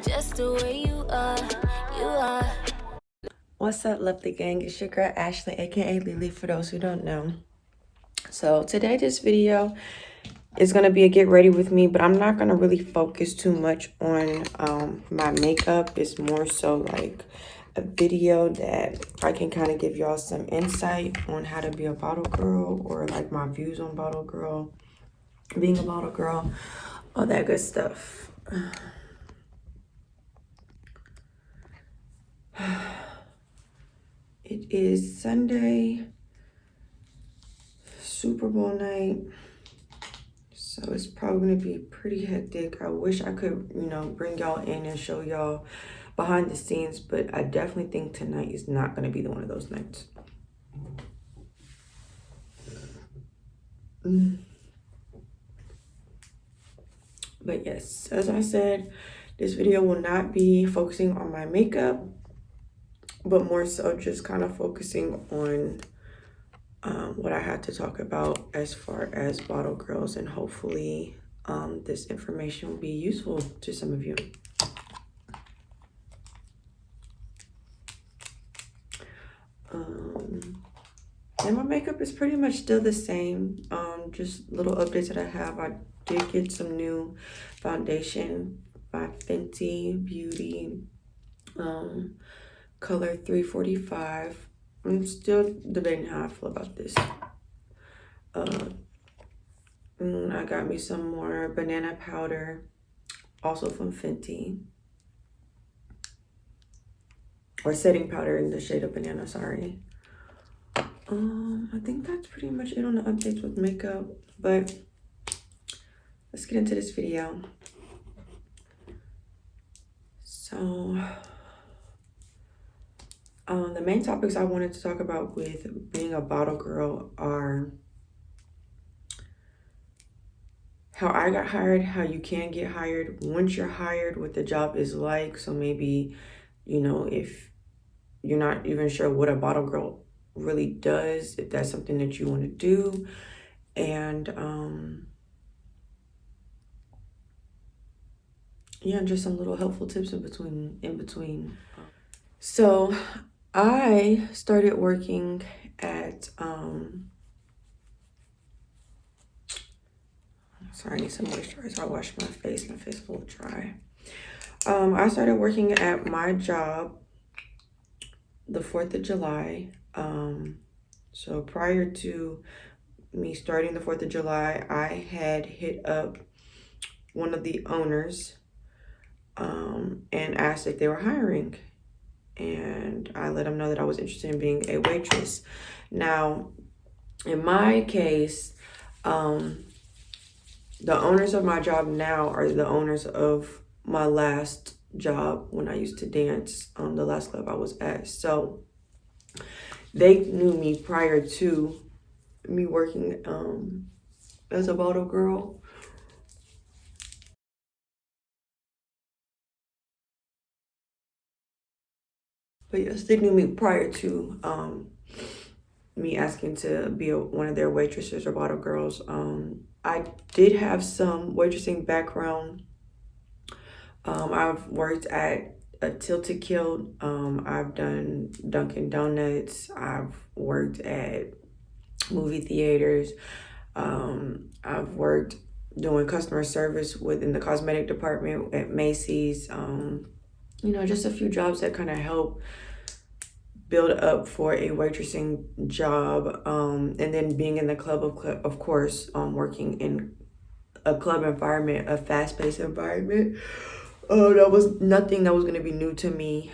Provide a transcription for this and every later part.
just the way you are, you are. What's up, lovely gang? It's your girl Ashley, aka Lily, for those who don't know. So today this video is gonna be a get ready with me, but I'm not gonna really focus too much on my makeup. It's more so like a video that I can kind of give y'all some insight on how to be a bottle girl, or like my views on bottle girl, being a bottle girl, all that good stuff. It is Sunday, Super Bowl night, so it's probably gonna be pretty hectic. I wish I could, bring y'all in and show y'all behind the scenes, but I definitely think tonight is not gonna be one of those nights. But yes, as I said, this video will not be focusing on my makeup, but more so just kind of focusing on what I had to talk about as far as bottle girls, and hopefully this information will be useful to some of you. And my makeup is pretty much still the same. Just little updates that I have. I did get some new foundation by Fenty Beauty, color 345. I'm still debating how I feel about this. I got me some more banana powder, also from Fenty. Or setting powder in the shade of banana, sorry. I think that's pretty much it on the updates with makeup, but let's get into this video. So, the main topics I wanted to talk about with being a bottle girl are how I got hired, how you can get hired, once you're hired, what the job is like. So maybe, if you're not even sure what a bottle girl really does, if that's something that you want to do, and yeah, just some little helpful tips in between. So I started working at sorry, I need some moisturizer. I washed my face. My face is a little dry. I started working at my job the 4th of July. So prior to me starting the 4th of July, I had hit up one of the owners and asked if they were hiring. And I let them know that I was interested in being a waitress. Now, in my case, the owners of my job now are the owners of my last job when I used to dance on the last club I was at. So they knew me prior to me working as a bottle girl. But yes, they knew me prior to me asking to be one of their waitresses or bottle girls. I did have some waitressing background. I've worked at a Tilted Kilt. I've done Dunkin' Donuts. I've worked at movie theaters. I've worked doing customer service within the cosmetic department at Macy's. Just a few jobs that kind of help build up for a waitressing job. And then being in the club, of course, working in a club environment, a fast-paced environment. That was nothing that was going to be new to me.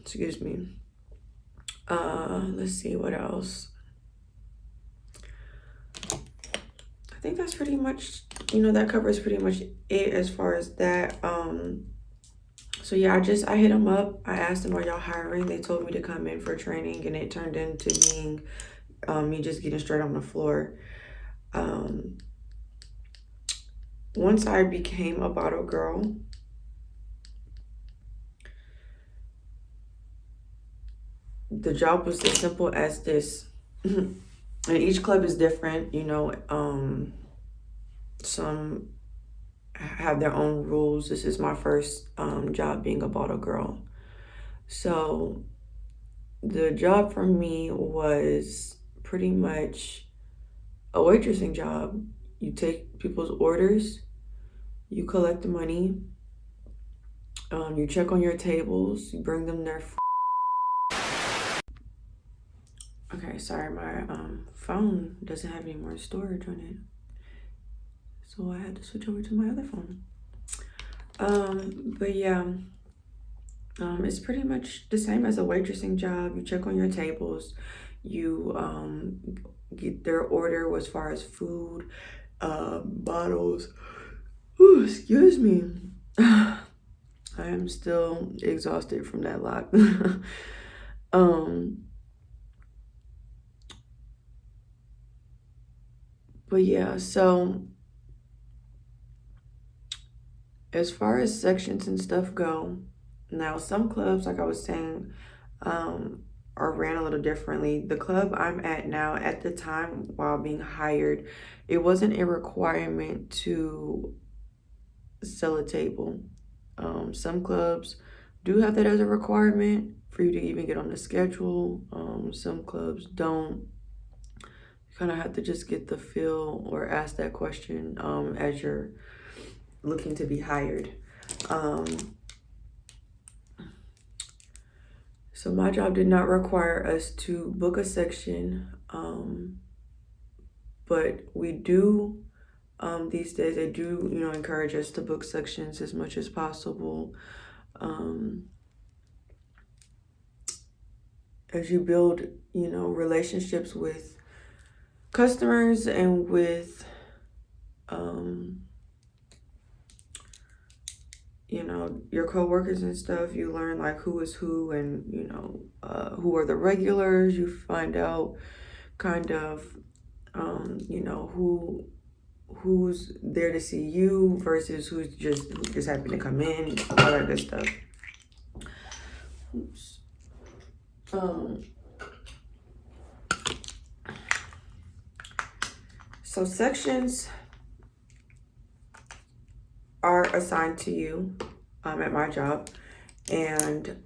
Excuse me. Let's see what else. I think that's pretty much, that covers pretty much it as far as that. So yeah, I hit them up. I asked them, are y'all hiring? They told me to come in for training, and it turned into being me just getting straight on the floor. Once I became a bottle girl, the job was as simple as this. And each club is different, some have their own rules. This is my first job being a bottle girl. So the job for me was pretty much a waitressing job. You take people's orders, you collect the money, you check on your tables, you bring them their okay, sorry, my phone doesn't have any more storage on it, so I had to switch over to my other phone. But yeah, it's pretty much the same as a waitressing job. You check on your tables, you get their order as far as food, bottles. Ooh, excuse me. I am still exhausted from that lot. But yeah, so as far as sections and stuff go, now some clubs, like I was saying, are ran a little differently. The club I'm at now, at the time while being hired, it wasn't a requirement to sell a table. Some clubs do have that as a requirement for you to even get on the schedule. Some clubs don't. You kind of have to just get the feel or ask that question as you're looking to be hired. So my job did not require us to book a section, but we do, these days, they do, encourage us to book sections as much as possible. As you build, relationships with customers and with, your coworkers and stuff, you learn like who is who and, who are the regulars. You find out kind of, who's there to see you versus who just happened to come in, all that good stuff. Oops. So sections are assigned to you at my job, and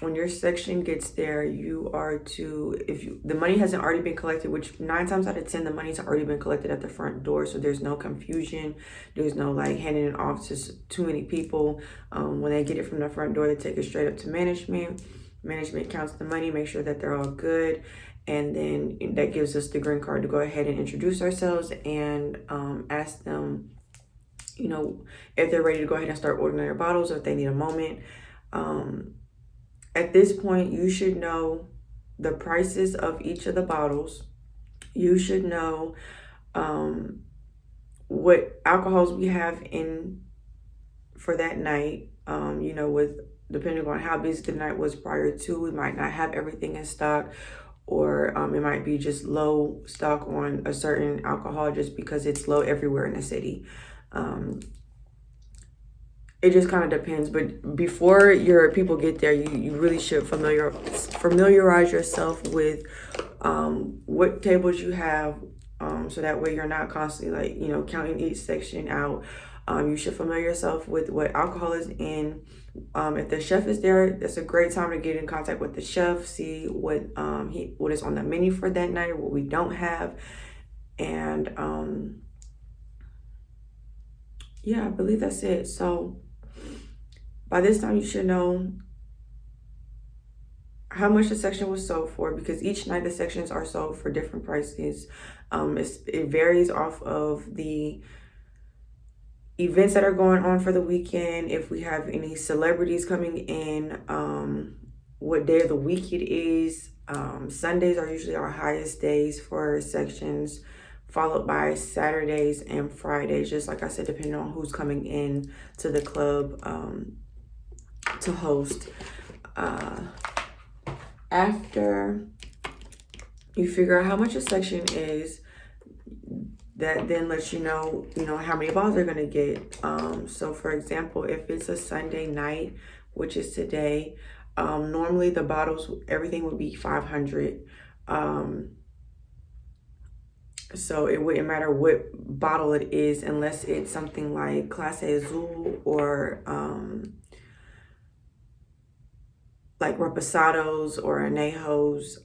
when your section gets there, you are to, the money hasn't already been collected, which 9 times out of 10 the money's already been collected at the front door, so there's no confusion, there's no like handing it off to too many people. When they get it from the front door, they take it straight up to management. Management counts the money, make sure that they're all good, and then that gives us the green card to go ahead and introduce ourselves and ask them, if they're ready to go ahead and start ordering their bottles or if they need a moment. At this point, you should know the prices of each of the bottles. You should know what alcohols we have in for that night. With depending on how busy the night was prior to, we might not have everything in stock, or it might be just low stock on a certain alcohol just because it's low everywhere in the city. It just kind of depends, but before your people get there, you really should familiarize yourself with what tables you have, so that way you're not constantly counting each section out. You should familiar yourself with what alcohol is in. If the chef is there, that's a great time to get in contact with the chef, see what is on the menu for that night or what we don't have. And yeah, I believe that's it. So by this time, you should know how much the section was sold for, because each night the sections are sold for different prices. It varies off of the events that are going on for the weekend, if we have any celebrities coming in, what day of the week it is. Sundays are usually our highest days for sections, followed by Saturdays and Fridays, just like I said, depending on who's coming in to the club to host. After you figure out how much a section is, that then lets you know how many bottles they're gonna get. So for example, if it's a Sunday night, which is today, normally the bottles, everything would be 500. So it wouldn't matter what bottle it is unless it's something like Clase Azul or like Reposados or Anejos,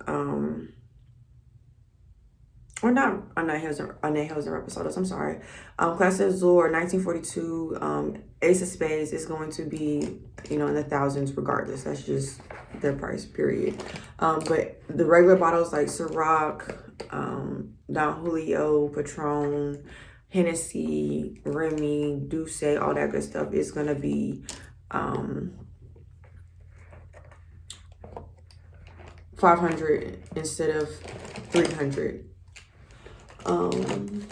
or not Anejos and Reposados, I'm sorry. Clase Azul or 1942 Ace of Spades is going to be, in the thousands regardless. That's just their price, period. But the regular bottles like Ciroc, Don Julio, Patron, Hennessy, Remy, Douce, all that good stuff is going to be 500 instead of 300. I'm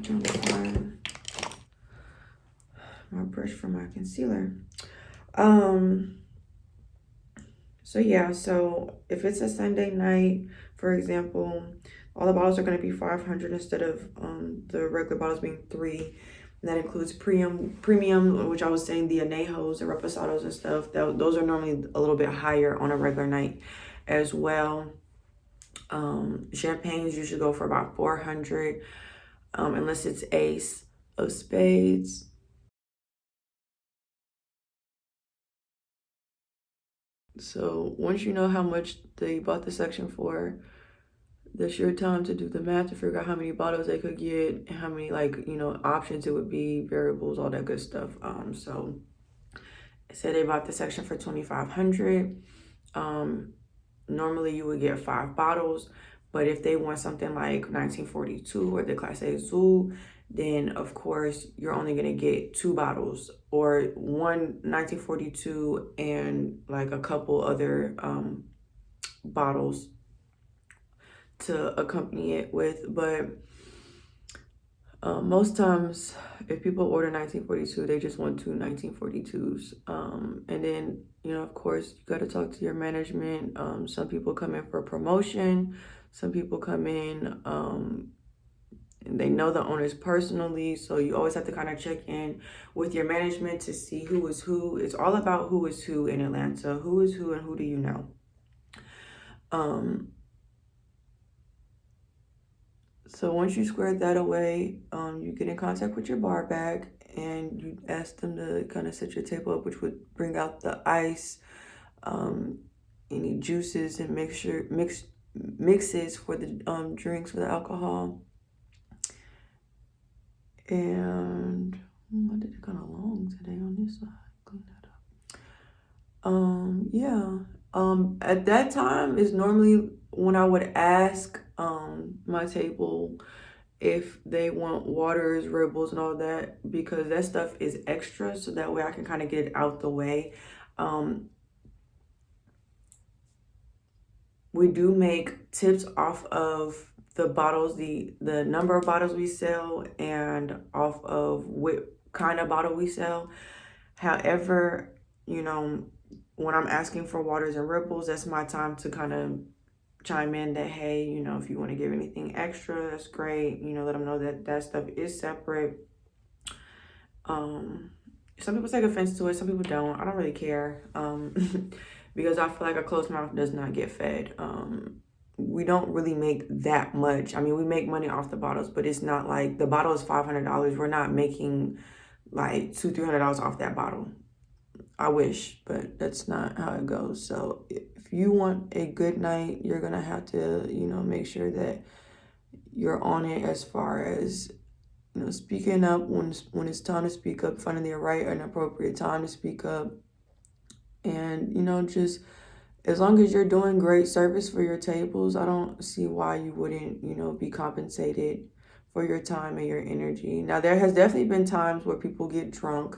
trying to find my brush for my concealer. So yeah, so if it's a Sunday night, for example, all the bottles are going to be 500 instead of the regular bottles being 3. And that includes premium, which I was saying the Anejos and Reposados and stuff. Those are normally a little bit higher on a regular night as well. Champagnes usually go for about 400, unless it's Ace of Spades. So once you know how much they bought the section for, that's your time to do the math to figure out how many bottles they could get and how many options it would be, variables, all that good stuff. So say they bought the section for 2,500. Normally you would get 5 bottles, but if they want something like 1942 or the Clase Azul, then of course you're only gonna get 2 bottles, or one 1942 and like a couple other bottles to accompany it with. But most times if people order 1942, they just want 2 1942s. And then of course you got to talk to your management. Some people come in for a promotion, some people come in and they know the owners personally, so you always have to kind of check in with your management to see who is who. It's all about who is who in Atlanta. Who is who and who do you know? So once you squared that away, you get in contact with your bar back and you ask them to kind of set your table up, which would bring out the ice, any juices and mixes for the drinks, for the alcohol. And I did it kind of long today on this side. Clean that up. Yeah. At that time is normally when I would ask my table if they want waters, Red Bulls, and all that, because that stuff is extra, so that way I can kind of get it out the way. We do make tips off of the bottles, the number of bottles we sell, and off of what kind of bottle we sell. However, when I'm asking for waters and ripples, that's my time to kind of chime in that, hey, if you want to give anything extra, that's great. Let them know that that stuff is separate. Some people take offense to it, some people don't. I don't really care, because I feel like a closed mouth does not get fed. We don't really make that much. I mean, we make money off the bottles, but it's not like the bottle is $500. We're not making like $200-300 off that bottle. I wish, but that's not how it goes. So if you want a good night, you're gonna have to, make sure that you're on it as far as, speaking up when it's time to speak up, finding the right and appropriate time to speak up. And, just as long as you're doing great service for your tables, I don't see why you wouldn't, be compensated for your time and your energy. Now, there has definitely been times where people get drunk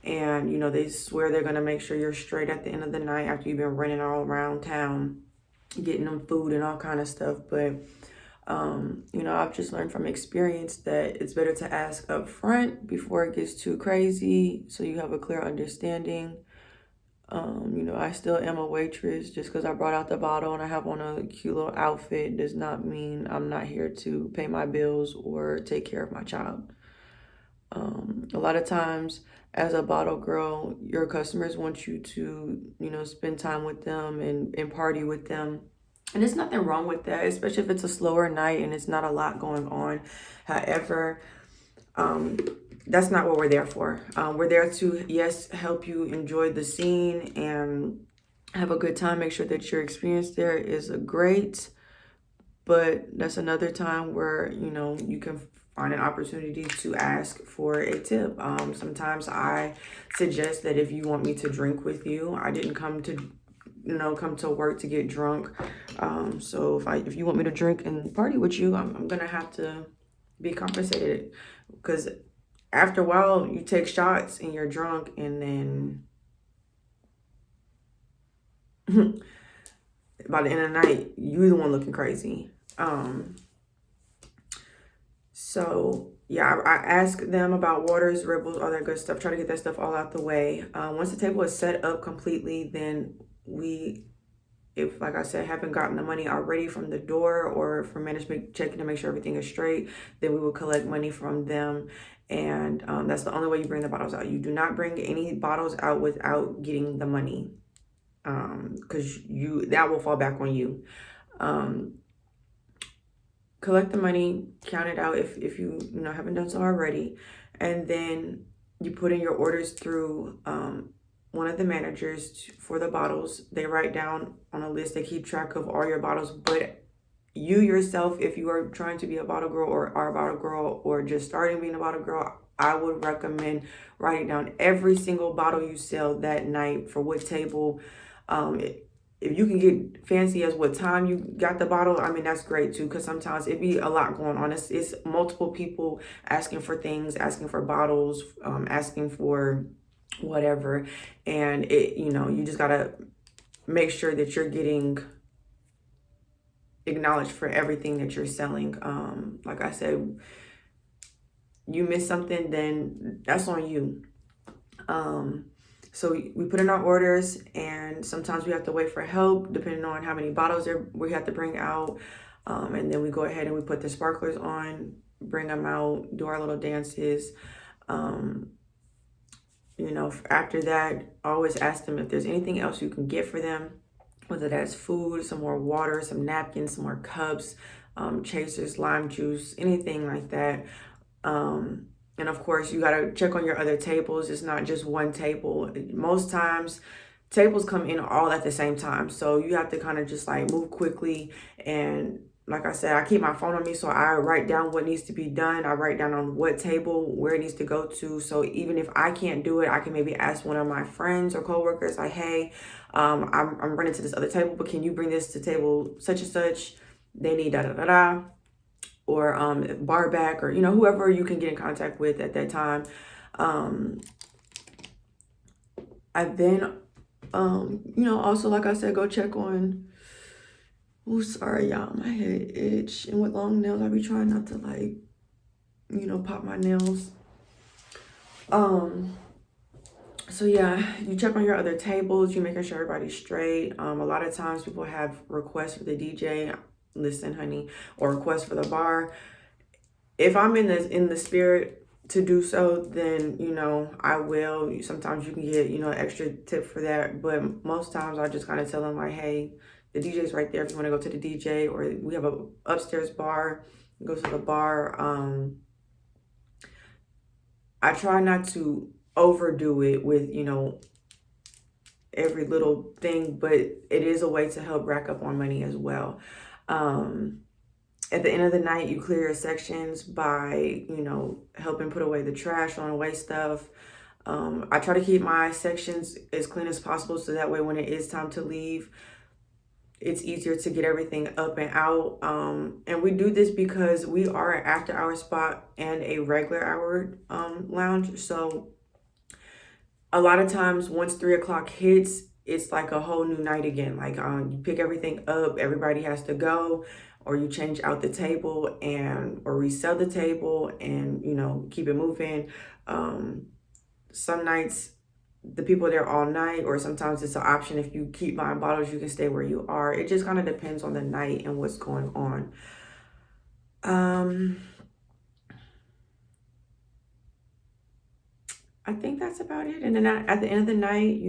and, they swear they're going to make sure you're straight at the end of the night after you've been running all around town, getting them food and all kind of stuff. But, I've just learned from experience that it's better to ask up front before it gets too crazy, so you have a clear understanding. I still am a waitress. Just because I brought out the bottle and I have on a cute little outfit does not mean I'm not here to pay my bills or take care of my child. A lot of times as a bottle girl, your customers want you to, spend time with them and party with them. And there's nothing wrong with that, especially if it's a slower night and it's not a lot going on. However, that's not what we're there for. We're there to, yes, help you enjoy the scene and have a good time. Make sure that your experience there is great. But that's another time where, you know, you can find an opportunity to ask for a tip. Sometimes I suggest that if you want me to drink with you, I didn't come to, come to work to get drunk. So if you want me to drink and party with you, I'm gonna have to be compensated, because after a while you take shots and you're drunk, and then by the end of the night you're the one looking crazy. So yeah, I ask them about waters, ribbles, all that good stuff. Try to get that stuff all out the way. Once the table is set up completely, then if, like I said, haven't gotten the money already from the door or from management checking to make sure everything is straight, then we will collect money from them. And that's the only way you bring the bottles out. You do not bring any bottles out without getting the money, because that will fall back on you. Collect the money, count it out if you haven't done so already, and then you put in your orders through one of the managers for the bottles. They write down on a list, they keep track of all your bottles. But you yourself, if you are trying to be a bottle girl or are a bottle girl or just starting being a bottle girl, I would recommend writing down every single bottle you sell that night, for what table. If you can get fancy as what time you got the bottle, I mean, that's great too, because sometimes it be a lot going on. It's multiple people asking for things, asking for bottles, asking for whatever. And you just gotta make sure that you're getting acknowledged for everything that you're selling. Like I said, you miss something, then that's on you. So we put in our orders, and sometimes we have to wait for help depending on how many bottles we have to bring out. And then we go ahead and we put the sparklers on, bring them out, do our little dances. After that, I always ask them if there's anything else you can get for them, whether that's food, some more water, some napkins, some more cups, chasers, lime juice, anything like that. And of course, you got to check on your other tables. It's not just one table. Most times, tables come in all at the same time. So you have to kind of just like move quickly. And like I said, I keep my phone on me, so I write down what needs to be done. I write down on what table, where it needs to go to. So even if I can't do it, I can maybe ask one of my friends or coworkers, like, hey, I'm running to this other table, but can you bring this to table such and such? They need da-da-da-da. Or bar back, or whoever you can get in contact with at that time. I then also, like I said, go check on, oh, sorry y'all, my head itch, and with long nails I be trying not to pop my nails. So yeah, you check on your other tables, you making sure everybody's straight. A lot of times people have requests for the DJ, listen honey, or requests for the bar. If I'm in the spirit to do so, then I will. Sometimes you can get an extra tip for that, but most times I just kind of tell them like, hey, the DJ's right there if you want to go to the DJ, or we have a upstairs bar, go to the bar. I try not to overdo it with every little thing, but it is a way to help rack up on money as well. At the end of the night, you clear your sections by, helping put away the trash, throwing away stuff. I try to keep my sections as clean as possible, so that way when it is time to leave, it's easier to get everything up and out. And we do this because we are an after-hour spot and a regular hour lounge. So a lot of times, once 3 o'clock hits, it's like a whole new night again. Like you pick everything up, everybody has to go, or you change out the table or resell the table and keep it moving. Some nights the people are there all night, or sometimes it's an option. If you keep buying bottles, you can stay where you are. It just kind of depends on the night and what's going on. I think that's about it. And then at the end of the night,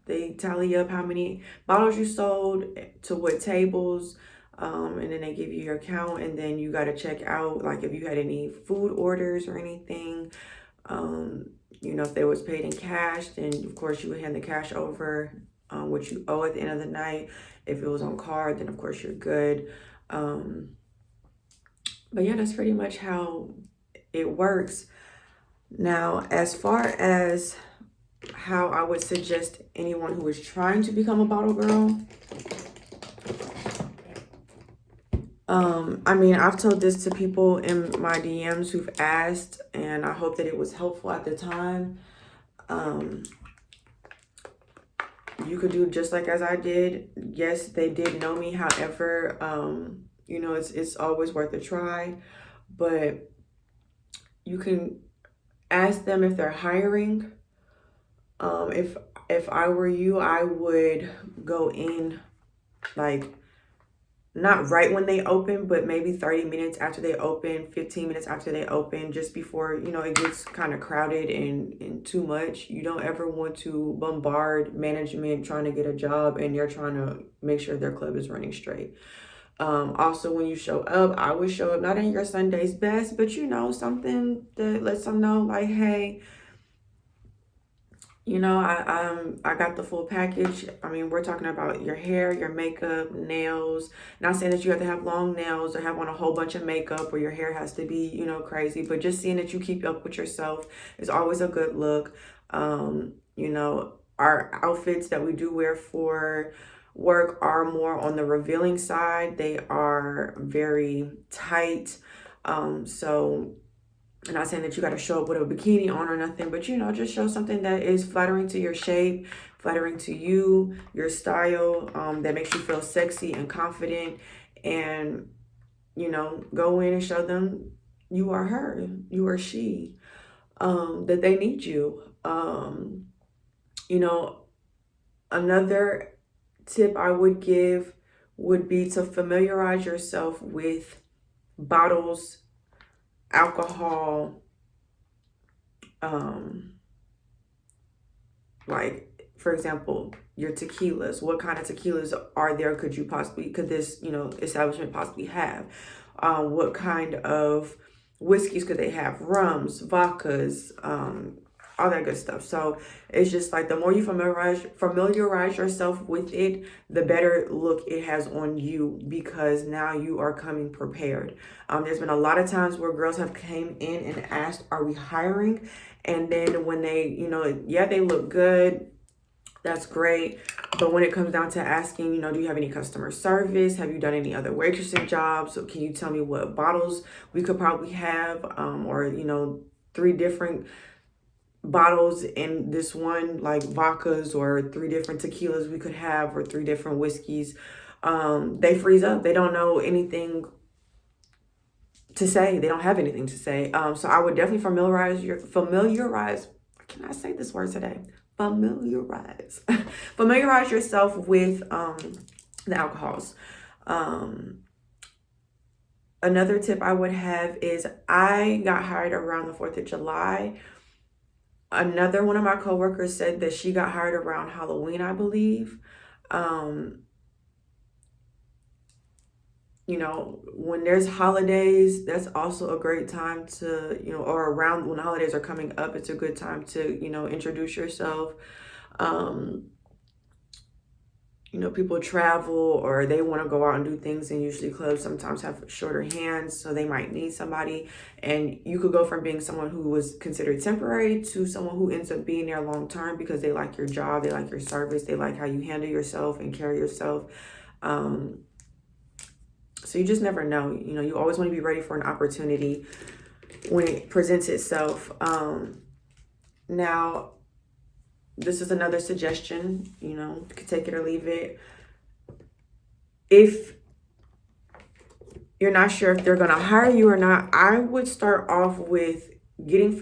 They tally up how many bottles you sold to what tables, and then they give you your count, and then you got to check out, like, if you had any food orders or anything. You know, if they was paid in cash, then of course you would hand the cash over, what you owe at the end of the night. If it was on card, then of course you're good. But yeah, that's pretty much how it works. Now, as far as how I would suggest anyone who is trying to become a bottle girl, I mean, I've told this to people in my DMs who've asked, and I hope that it was helpful at the time. You could do just like as I did. Yes, they did know me. However, you know, it's always worth a try. But you can ask them if they're hiring. If I were you, I would go in, like, not right when they open, but maybe 30 minutes after they open, 15 minutes after they open, just before, you know, it gets kind of crowded and too much. You don't ever want to bombard management trying to get a job and they're trying to make sure their club is running straight. Also, when you show up, I would show up not in your Sunday's best, but, you know, something that lets them know, like, hey, you know, I got the full package. I mean, we're talking about your hair, your makeup, nails. Not saying that you have to have long nails or have on a whole bunch of makeup or your hair has to be, you know, crazy, but just seeing that you keep up with yourself is always a good look. You know, our outfits that we do wear for work are more on the revealing side. They are very tight. So I'm not saying that you got to show up with a bikini on or nothing, but, you know, just show something that is flattering to your shape, flattering to you, your style, that makes you feel sexy and confident. And, you know, go in and show them you are her, you are she, that they need you. You know, another tip I would give would be to familiarize yourself with bottles, alcohol, like, for example, your tequilas. What kind of tequilas are there? Could this, you know, establishment possibly have? What kind of whiskeys could they have? Rums, vodkas, all that good stuff. So it's just like the more you familiarize yourself with it, the better look it has on you, because now you are coming prepared. There's been a lot of times where girls have came in and asked, are we hiring? And then when they, you know, yeah, they look good. That's great. But when it comes down to asking, you know, do you have any customer service? Have you done any other waitressing jobs? So can you tell me what bottles we could probably have? Or, you know, 3 different bottles in this one, like vodkas, or 3 different tequilas we could have, or 3 different whiskeys. They freeze up. They don't know anything to say. They don't have anything to say. So I would definitely familiarize. Can I say this word today? Familiarize yourself with the alcohols. Another tip I would have is, I got hired around the 4th of July. Another one of my coworkers said that she got hired around Halloween, I believe. You know, when there's holidays, that's also a great time to, you know, or around when the holidays are coming up, it's a good time to, you know, introduce yourself. You know, people travel or they want to go out and do things, and usually clubs sometimes have shorter hands, so they might need somebody. And you could go from being someone who was considered temporary to someone who ends up being there long term, because they like your job, they like your service, they like how you handle yourself and carry yourself. So you just never know. You know, you always want to be ready for an opportunity when it presents itself. Now, this is another suggestion, you know, you can take it or leave it. If you're not sure if they're going to hire you or not, I would start off with getting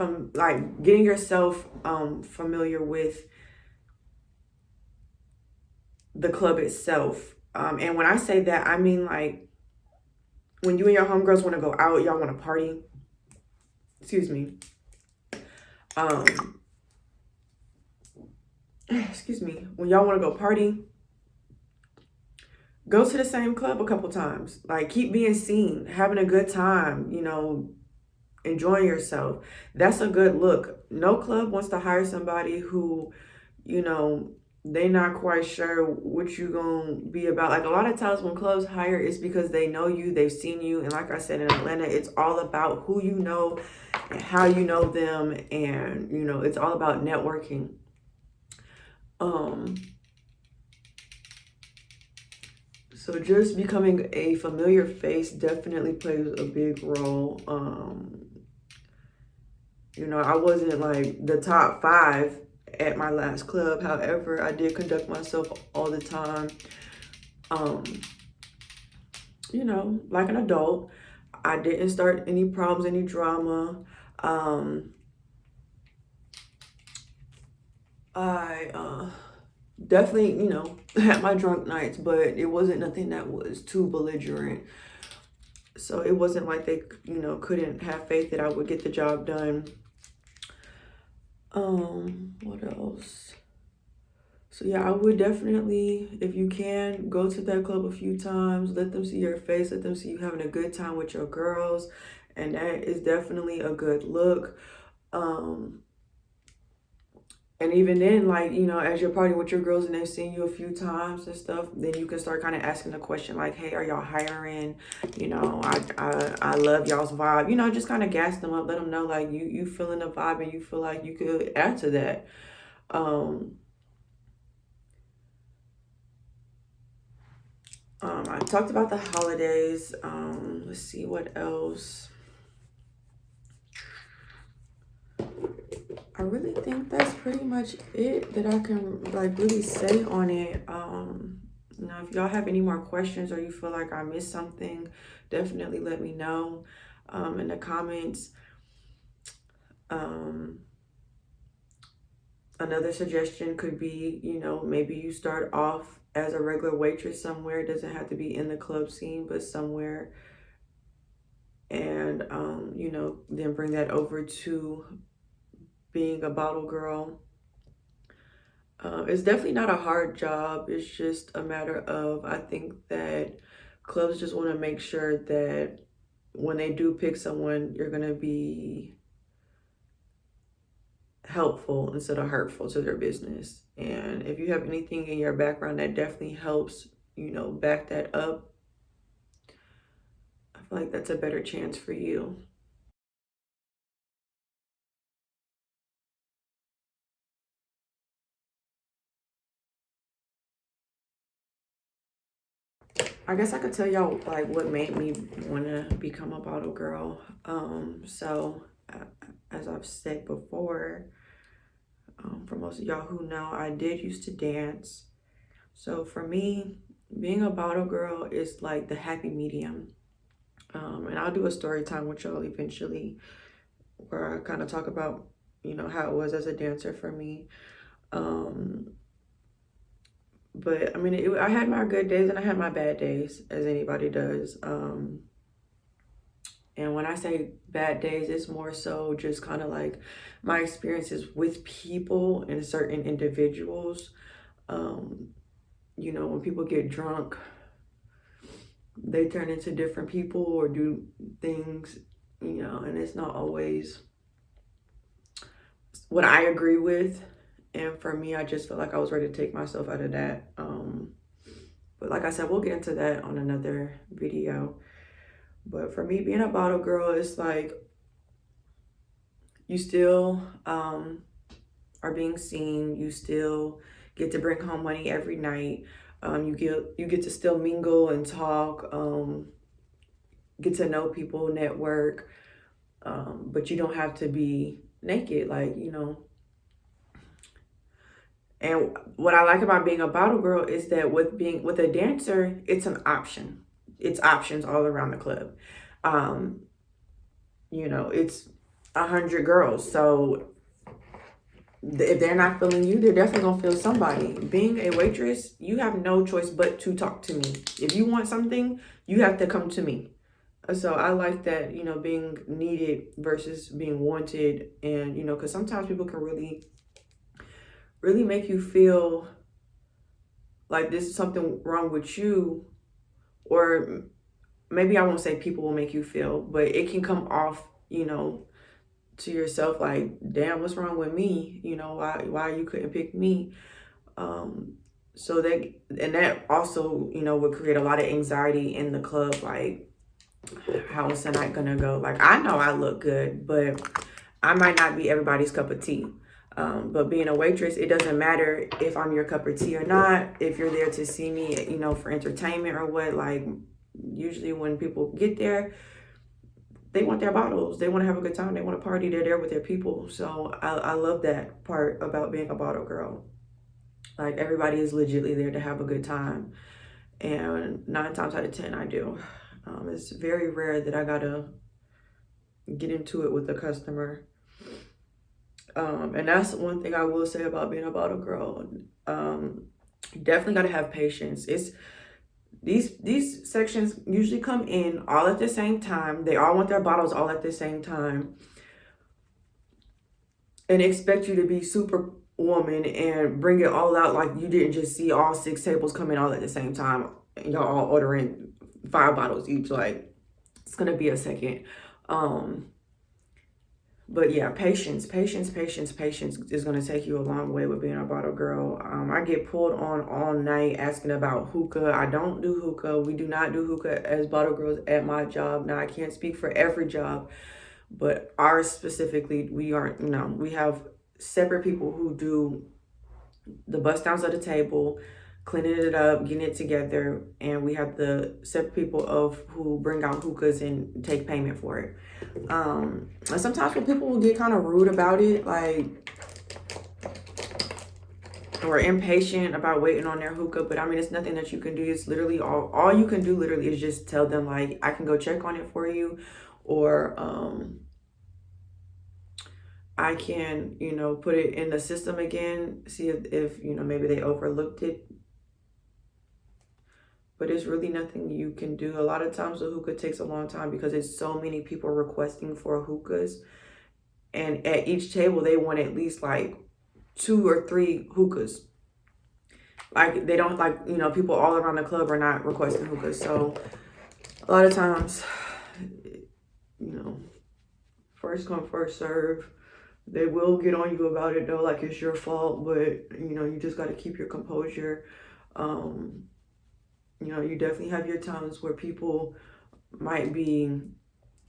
yourself familiar with the club itself. And when I say that, I mean, like, when you and your homegirls want to go out, y'all want to party. Excuse me. excuse me, when y'all want to go party, go to the same club a couple times. Like, keep being seen, having a good time, you know, enjoying yourself. That's a good look. No club wants to hire somebody who, you know, they not quite sure what you gonna be about. Like, a lot of times when clubs hire, it's because they know you, they've seen you. And like I said, in Atlanta, it's all about who you know and how you know them. And, you know, it's all about networking. So just becoming a familiar face definitely plays a big role. You know, I wasn't like the top 5 at my last club. However, I did conduct myself all the time, you know, like an adult. I didn't start any problems, any drama. I definitely, you know, had my drunk nights, but it wasn't nothing that was too belligerent. So it wasn't like they, you know, couldn't have faith that I would get the job done. What else? So yeah, I would definitely, if you can, go to that club a few times, let them see your face, let them see you having a good time with your girls, and that is definitely a good look. And even then, like, you know, as you're partying with your girls and they've seen you a few times and stuff, then you can start kind of asking the question like, hey, are y'all hiring? You know, I love y'all's vibe. You know, just kind of gas them up, let them know like you feeling the vibe and you feel like you could add to that. I talked about the holidays. Let's see what else. I really think that's pretty much it that I can like really say on it. You know, if y'all have any more questions or you feel like I missed something, definitely let me know in the comments. Another suggestion could be, you know, maybe you start off as a regular waitress somewhere. It doesn't have to be in the club scene, but somewhere. And, you know, then bring that over to being a bottle girl. It's definitely not a hard job. It's just a matter of, I think that clubs just want to make sure that when they do pick someone, you're going to be helpful instead of hurtful to their business. And if you have anything in your background that definitely helps, you know, back that up, I feel like that's a better chance for you. I guess I could tell y'all like what made me want to become a bottle girl. So as I've said before, for most of y'all who know, I did used to dance. So for me, being a bottle girl is like the happy medium. And I'll do a story time with y'all eventually where I kind of talk about, you know, how it was as a dancer for me. But I mean, I had my good days and I had my bad days, as anybody does. And when I say bad days, it's more so just kind of like my experiences with people and certain individuals. You know, when people get drunk, they turn into different people or do things, you know, and it's not always what I agree with. And for me, I just felt like I was ready to take myself out of that. But like I said, we'll get into that on another video. But for me, being a bottle girl, it's like you still are being seen. You still get to bring home money every night. You get to still mingle and talk, get to know people, network. But you don't have to be naked, like, you know. And what I like about being a bottle girl is that with a dancer, it's an option. It's options all around the club. You know, it's 100 girls. So if they're not feeling you, they're definitely gonna feel somebody. Being a waitress, you have no choice but to talk to me. If you want something, you have to come to me. So I like that, you know, being needed versus being wanted. And, you know, because sometimes people can really really make you feel like there's something wrong with you, or maybe I won't say people will make you feel, but it can come off, to yourself like, damn, what's wrong with me? Why you couldn't pick me? So that also, would create a lot of anxiety in the club. Like, how is the night gonna go? Like, I know I look good, but I might not be everybody's cup of tea. But being a waitress, it doesn't matter if I'm your cup of tea or not. If you're there to see me, for entertainment or what, like, usually when people get there, they want their bottles. They want to have a good time. They want to party. They're there with their people. So I love that part about being a bottle girl. Like, everybody is legitimately there to have a good time. And 9 times out of 10, I do. It's very rare that I gotta get into it with a customer. And that's one thing I will say about being a bottle girl. Definitely gotta have patience. It's these sections usually come in all at the same time. They all want their bottles all at the same time, and expect you to be super woman and bring it all out like you didn't just see all 6 tables come in all at the same time and y'all all ordering 5 bottles each. Like, it's gonna be a second. But yeah, patience is going to take you a long way with being a bottle girl. I get pulled on all night asking about hookah. I don't do hookah. We do not do hookah as bottle girls at my job. Now, I can't speak for every job, but ours specifically, we aren't, we have separate people who do the bust downs of the table, cleaning it up, getting it together, and we have the separate people who bring out hookahs and take payment for it. And sometimes when people will get kind of rude about it, like, or impatient about waiting on their hookah, but I mean, it's nothing that you can do. It's literally all you can do literally is just tell them, like, I can go check on it for you, or I can, put it in the system again, see if maybe they overlooked it. But there's really nothing you can do. A lot of times the hookah takes a long time because there's so many people requesting for hookahs. And at each table, they want at least like 2 or 3 hookahs. Like, they don't, like, people all around the club are not requesting hookahs. So a lot of times, first come, first serve. They will get on you about it though, like it's your fault, but you just got to keep your composure. You definitely have your times where people might be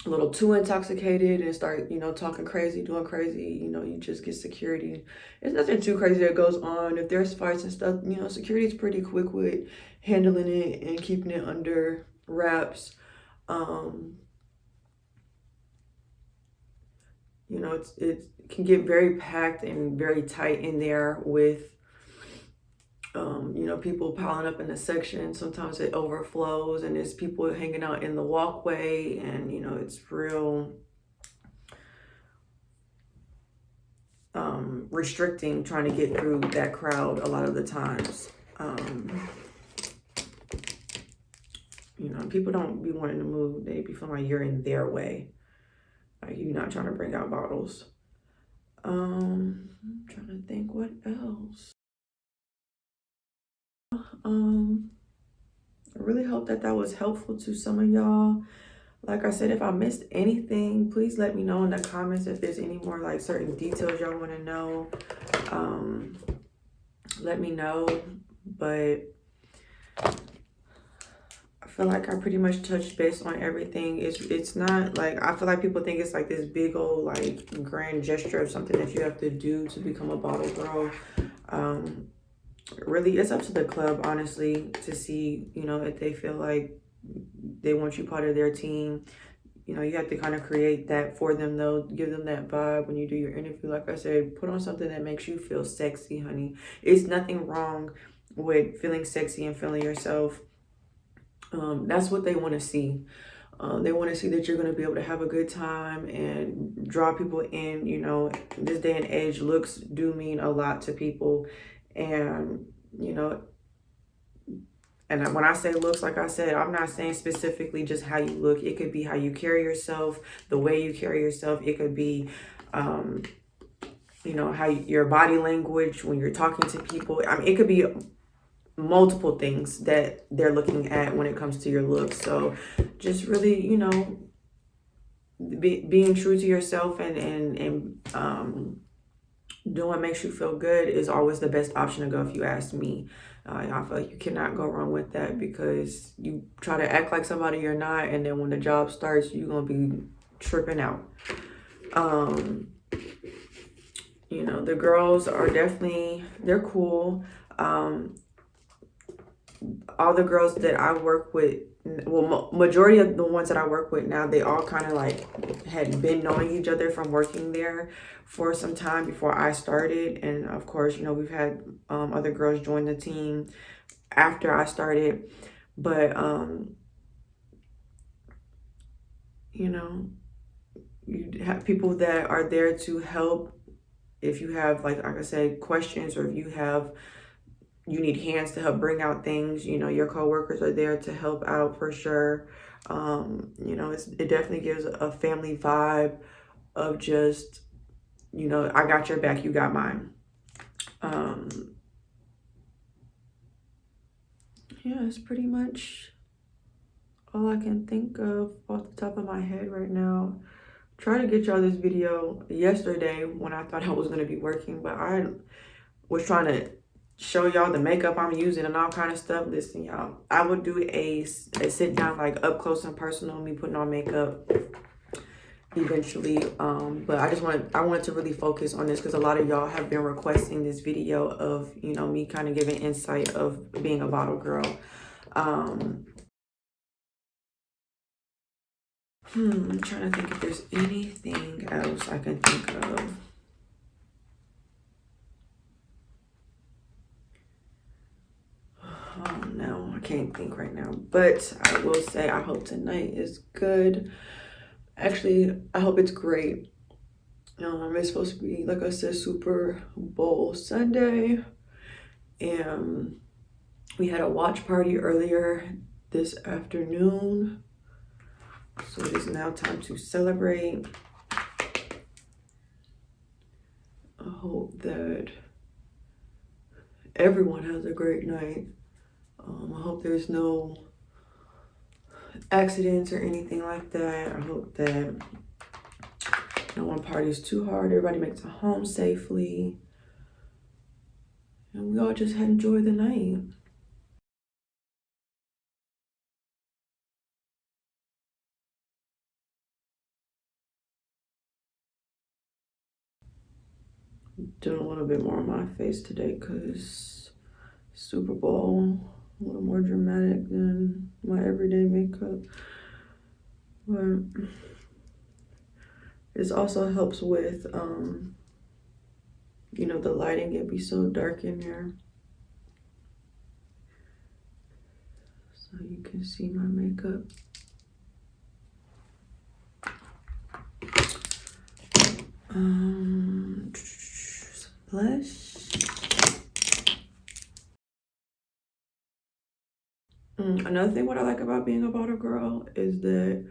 a little too intoxicated and start, talking crazy, doing crazy. You just get security. There's nothing too crazy that goes on. If there's fights and stuff, security is pretty quick with handling it and keeping it under wraps. It can get very packed and very tight in there with people piling up in the section. Sometimes it overflows and there's people hanging out in the walkway, and it's real restricting trying to get through that crowd a lot of the times. People don't be wanting to move. They be feeling like you're in their way, like you're not trying to bring out bottles. I'm trying to think what else. I really hope that was helpful to some of y'all. Like I said, if I missed anything, please let me know in the comments if there's any more like certain details y'all want to know. Let me know. But I feel like I pretty much touched base on everything. It's not like, I feel like people think it's like this big old like grand gesture of something that you have to do to become a bottle girl. Really, it's up to the club, honestly, to see, if they feel like they want you part of their team. You have to kind of create that for them, though. Give them that vibe when you do your interview. Like I said, put on something that makes you feel sexy, honey. It's nothing wrong with feeling sexy and feeling yourself. That's what they want to see. They want to see that you're going to be able to have a good time and draw people in. This day and age, looks do mean a lot to people. And, and when I say looks, like I said, I'm not saying specifically just how you look. It could be how you carry yourself, the way you carry yourself. It could be you know, how your body language when you're talking to people. I mean, it could be multiple things that they're looking at when it comes to your look. So just really, you know, being true to yourself and doing what makes you feel good is always the best option to go, if you ask me. I feel like you cannot go wrong with that, because you try to act like somebody you're not, and then when the job starts, you're gonna be tripping out. You know, the girls are definitely, they're cool. All the girls that I work with, well, majority of the ones that I work with now, they all kind of like had been knowing each other from working there for some time before I started. And of course, you know, we've had other girls join the team after I started. But, you know, you have people that are there to help if you have, like I said, questions, or if you need hands to help bring out things. You know, your coworkers are there to help out for sure. You know, it definitely gives a family vibe of just, you know, I got your back, you got mine. Yeah, it's pretty much all I can think of off the top of my head right now. Try to get y'all this video yesterday when I thought I was going to be working, but I was trying to show y'all the makeup I'm using and all kind of stuff. Listen, y'all, I would do a sit down, like up close and personal, me putting on makeup eventually. But I wanted to really focus on this because a lot of y'all have been requesting this video of, you know, me kind of giving insight of being a bottle girl. I'm trying to think if there's anything else I can think of. Oh no, I can't think right now. But I will say I hope tonight is good. Actually, I hope it's great. It's supposed to be, like I said, Super Bowl Sunday. And we had a watch party earlier this afternoon. So it is now time to celebrate. I hope that everyone has a great night. I hope there's no accidents or anything like that. I hope that no one parties too hard. Everybody makes it home safely. And we all just enjoy the night. Doing a little bit more on my face today because Super Bowl, a little more dramatic than my everyday makeup. But this also helps with, you know, the lighting. It'd be so dark in there. So you can see my makeup. Blush. Another thing what I like about being a bottle girl is that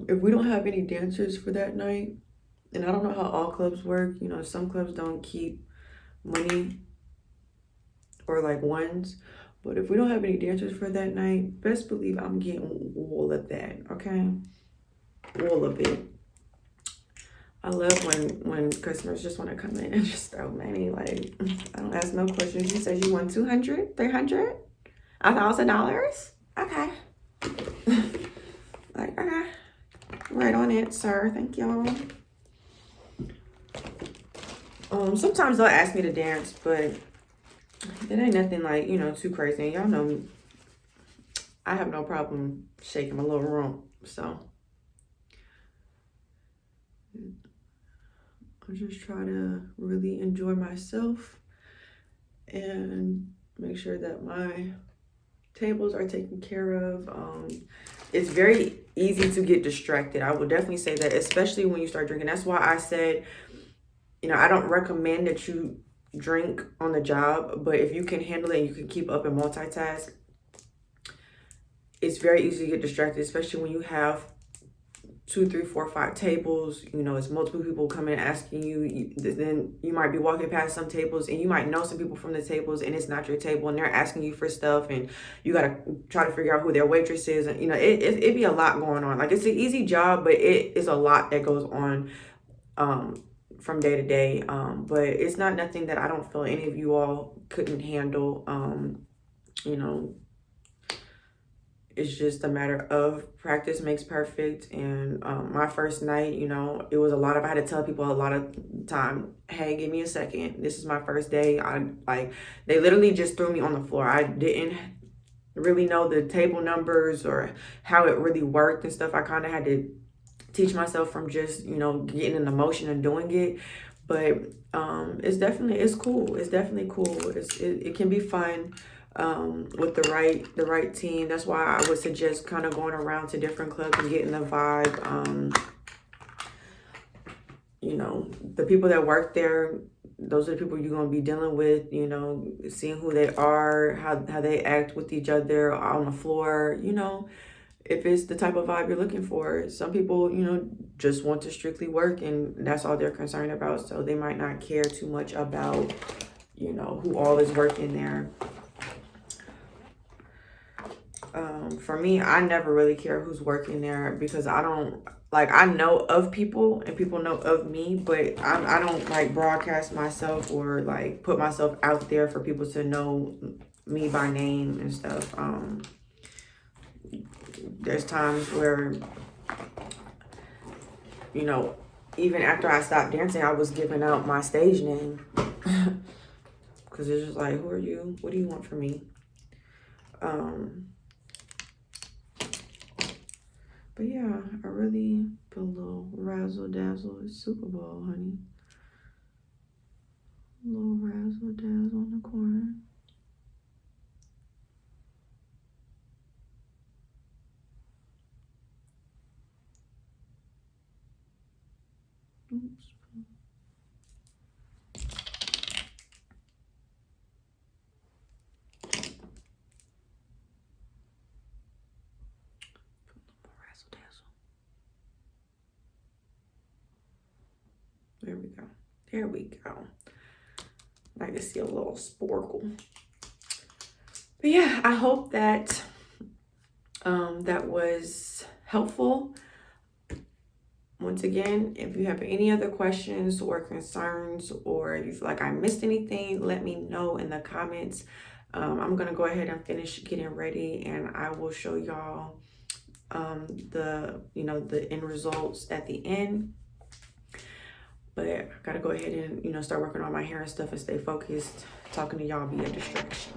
if we don't have any dancers for that night, and I don't know how all clubs work, you know, some clubs don't keep money or like ones, but if we don't have any dancers for that night, best believe I'm getting all of that, okay? All of it. I love when customers just want to come in and just throw money. Like, I don't ask no questions. You said you want $200, $300, $1,000? Okay. Like, okay. Right on it, sir. Thank y'all. Sometimes they'll ask me to dance, but it ain't nothing like, you know, too crazy. Y'all know me. I have no problem shaking my little rump, so I just try to really enjoy myself and make sure that my tables are taken care of. It's very easy to get distracted. I would definitely say that, especially when you start drinking. That's why I said, you know, I don't recommend that you drink on the job, but if you can handle it and you can keep up and multitask, it's very easy to get distracted, especially when you have 2, 3, 4, 5 tables, you know, it's multiple people coming asking you, then you might be walking past some tables and you might know some people from the tables and it's not your table and they're asking you for stuff and you got to try to figure out who their waitress is. And, you know, it'd be a lot going on. Like, it's an easy job, but it is a lot that goes on from day to day. But it's not nothing that I don't feel any of you all couldn't handle. You know, it's just a matter of practice makes perfect. And my first night, you know, it was a lot of, I had to tell people a lot of time, hey, give me a second. This is my first day. They literally just threw me on the floor. I didn't really know the table numbers or how it really worked and stuff. I kind of had to teach myself from just, you know, getting in the motion and doing it. But it's cool. It's definitely cool. It can be fun. With the right team. That's why I would suggest kind of going around to different clubs and getting the vibe. You know, the people that work there, those are the people you're going to be dealing with, you know, seeing who they are, how they act with each other on the floor, you know, if it's the type of vibe you're looking for. Some people, you know, just want to strictly work and that's all they're concerned about. So they might not care too much about, you know, who all is working there. For me, I never really care who's working there because I don't, like, I know of people and people know of me, but I don't like broadcast myself or like put myself out there for people to know me by name and stuff. There's times where, you know, even after I stopped dancing, I was giving out my stage name because it's just like, who are you? What do you want from me? But yeah, I really put a little razzle dazzle. It's Super Bowl, honey. A little razzle dazzle in the corner. Oops. There we go. There we go. I can see a little sporkle. But yeah, I hope that that was helpful. Once again, if you have any other questions or concerns, or if you feel like I missed anything, let me know in the comments. I'm gonna go ahead and finish getting ready, and I will show y'all the end results at the end. But I gotta go ahead and, you know, start working on my hair and stuff and stay focused. Talking to y'all be a distraction.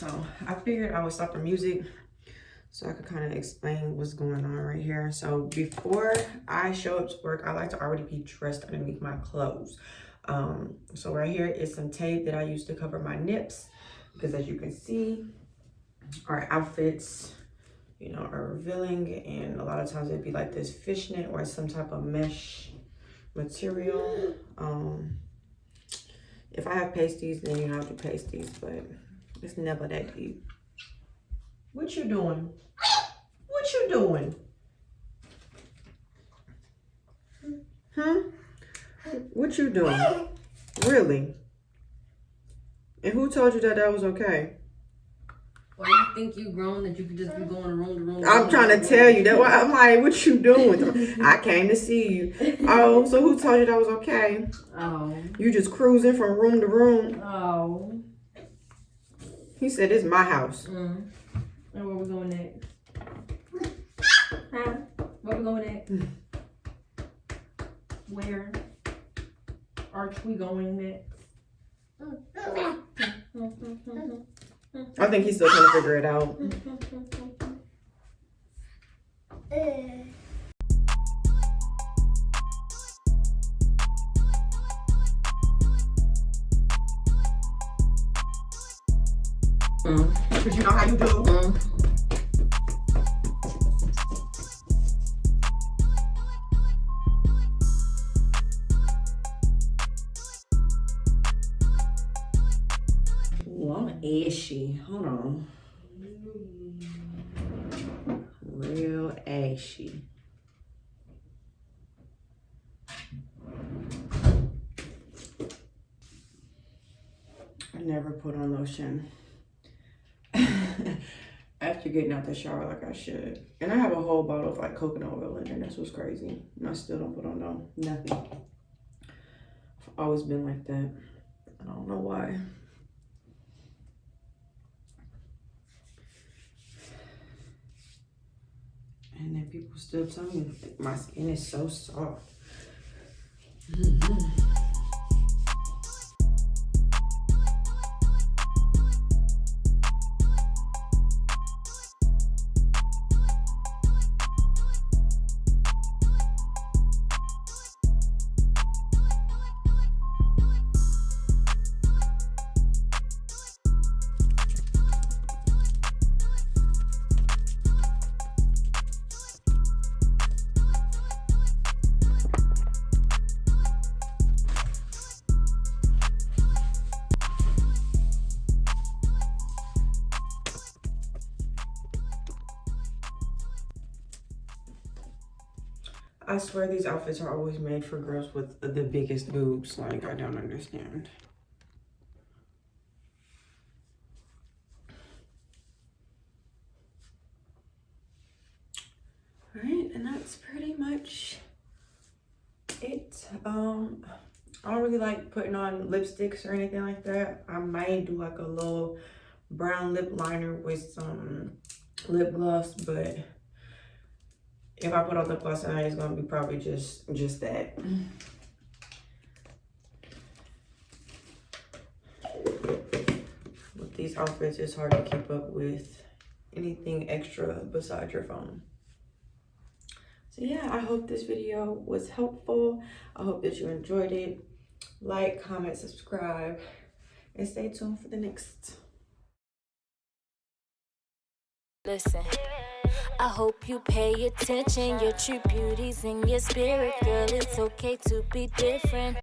So I figured I would stop the music so I could kind of explain what's going on right here. So before I show up to work, I like to already be dressed underneath my clothes. So right here is some tape that I use to cover my nips, because as you can see, our outfits, you know, are revealing, and a lot of times it'd be like this fishnet or some type of mesh material. If I have pasties, then you have to pasties, but it's never that deep. What you doing? What you doing? Huh? What you doing? Really? And who told you that that was okay? Well, you think you grown that you could just be going room to room? I'm trying to tell you that. I'm like, what you doing? I came to see you. Oh, so who told you that was okay? Oh. You just cruising from room to room? Oh. He said, it's my house. And where we going next? Huh? Where we going next? Where are we going next? I think he's still trying to figure it out. Because you know how you do. Well, I'm ashy. Hold on. Real ashy. I never put on lotion after getting out the shower like I should. And I have a whole bottle of like coconut oil in there. That's what's crazy. And I still don't put on nothing. I've always been like that. I don't know why. And then people still tell me my skin is so soft. I swear these outfits are always made for girls with the biggest boobs. Like, I don't understand. All right, and that's pretty much it. I don't really like putting on lipsticks or anything like that. I might do like a little brown lip liner with some lip gloss, but if I put on lip gloss tonight, it's gonna be probably just that. With these outfits, it's hard to keep up with anything extra besides your phone. So yeah, I hope this video was helpful. I hope that you enjoyed it. Like, comment, subscribe, and stay tuned for the next. Listen, I hope you pay attention. Your true beauty's in your spirit, girl. It's okay to be different.